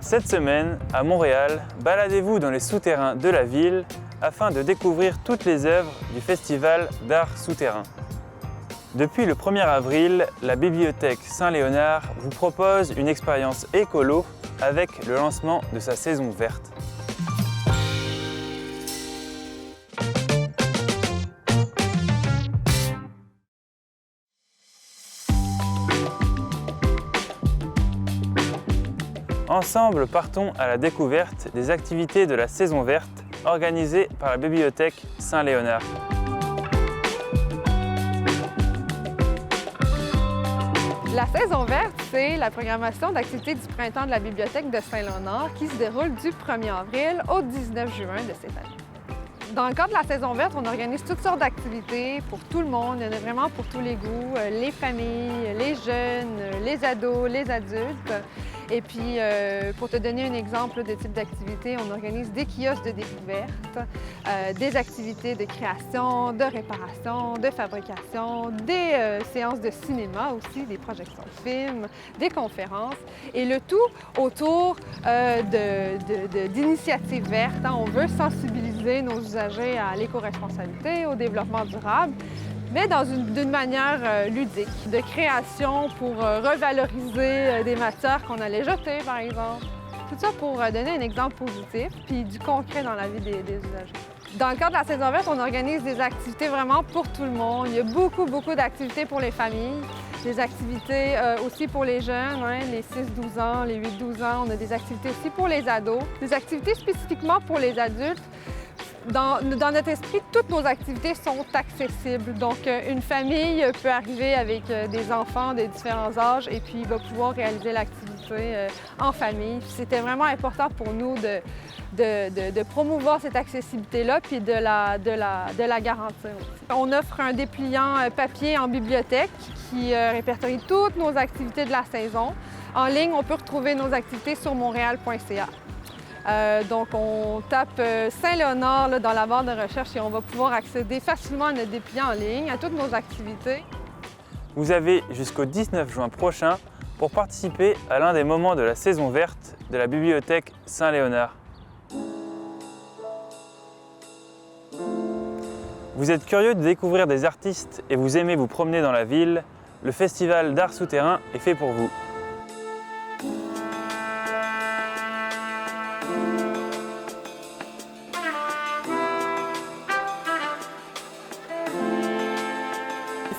Cette semaine, à Montréal, baladez-vous dans les souterrains de la ville afin de découvrir toutes les œuvres du Festival d'art souterrain. Depuis le 1er avril, la Bibliothèque Saint-Léonard vous propose une expérience écolo avec le lancement de sa saison verte. Ensemble, partons à la découverte des activités de la saison verte organisées par la Bibliothèque Saint-Léonard. La saison verte, c'est la programmation d'activités du printemps de la Bibliothèque de Saint-Léonard qui se déroule du 1er avril au 19 juin de cette année. Dans le cadre de la saison verte, on organise toutes sortes d'activités pour tout le monde. Il y en a vraiment pour tous les goûts, les familles, les jeunes, les ados, les adultes. Et puis, pour te donner un exemple de type d'activité, on organise des kiosques de découverte, des activités de création, de réparation, de fabrication, des séances de cinéma aussi, des projections de films, des conférences. Et le tout autour d'initiatives vertes. On veut sensibiliser nos usagers à l'éco-responsabilité, au développement durable, mais d'une manière ludique, de création pour revaloriser des matières qu'on allait jeter, par exemple. Tout ça pour donner un exemple positif, puis du concret dans la vie des usagers. Dans le cadre de la saison verte, on organise des activités vraiment pour tout le monde. Il y a beaucoup d'activités pour les familles, des activités aussi pour les jeunes, les 6-12 ans, les 8-12 ans. On a des activités aussi pour les ados, des activités spécifiquement pour les adultes. Dans notre esprit, toutes nos activités sont accessibles. Donc, une famille peut arriver avec des enfants de différents âges et puis va pouvoir réaliser l'activité en famille. C'était vraiment important pour nous de promouvoir cette accessibilité-là puis de la garantir aussi. On offre un dépliant papier en bibliothèque qui répertorie toutes nos activités de la saison. En ligne, on peut retrouver nos activités sur montréal.ca. Donc, on tape Saint-Léonard dans la barre de recherche et on va pouvoir accéder facilement à notre dépliant en ligne, à toutes nos activités. Vous avez jusqu'au 19 juin prochain pour participer à l'un des moments de la saison verte de la Bibliothèque Saint-Léonard. Vous êtes curieux de découvrir des artistes et vous aimez vous promener dans la ville, le Festival d'art souterrain est fait pour vous.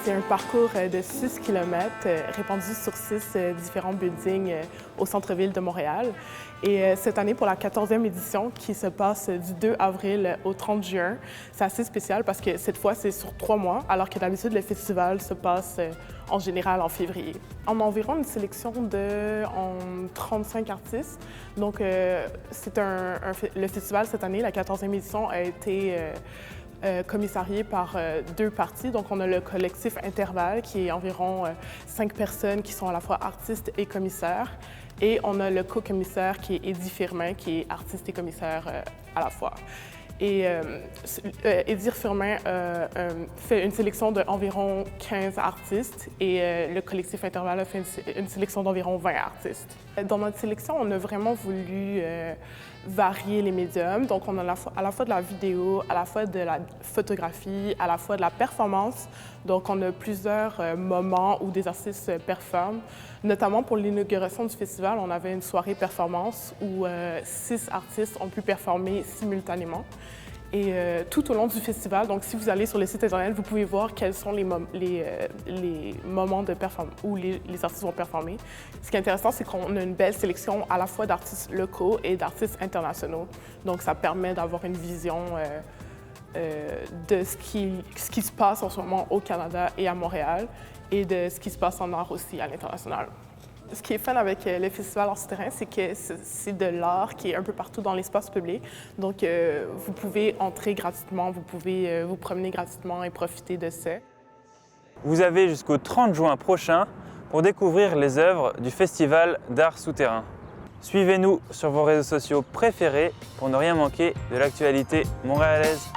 C'est un parcours de 6 km répandu sur 6 différents buildings au centre-ville de Montréal. Et cette année, pour la 14e édition qui se passe du 2 avril au 30 juin, c'est assez spécial parce que cette fois, c'est sur 3 mois, alors que d'habitude, le festival se passe en général en février. On a environ une sélection de 35 artistes. Donc, le festival cette année, la 14e édition, a été commissarié par 2 parties. Donc, on a le collectif Intervalle, qui est environ 5 personnes qui sont à la fois artistes et commissaires. Et on a le co-commissaire, qui est Eddie Firmin, qui est artiste et commissaire à la fois. Et Eddie Firmin fait une sélection d'environ 15 artistes et le collectif Intervalle a fait une sélection d'environ 20 artistes. Dans notre sélection, on a vraiment voulu varier les médiums. Donc, on a à la fois de la vidéo, à la fois de la photographie, à la fois de la performance. Donc, on a plusieurs moments où des artistes performent. Notamment pour l'inauguration du festival, on avait une soirée performance où 6 artistes ont pu performer simultanément. Et tout au long du festival, donc si vous allez sur le site Internet, vous pouvez voir quels sont les moments de performance où les artistes vont performer. Ce qui est intéressant, c'est qu'on a une belle sélection à la fois d'artistes locaux et d'artistes internationaux. Donc, ça permet d'avoir une vision de ce qui se passe en ce moment au Canada et à Montréal et de ce qui se passe en art aussi à l'international. Ce qui est fun avec le Festival d'art souterrain, c'est que c'est de l'art qui est un peu partout dans l'espace public. Donc, vous pouvez entrer gratuitement, vous pouvez vous promener gratuitement et profiter de ça. Vous avez jusqu'au 30 juin prochain pour découvrir les œuvres du Festival d'art souterrain. Suivez-nous sur vos réseaux sociaux préférés pour ne rien manquer de l'actualité montréalaise.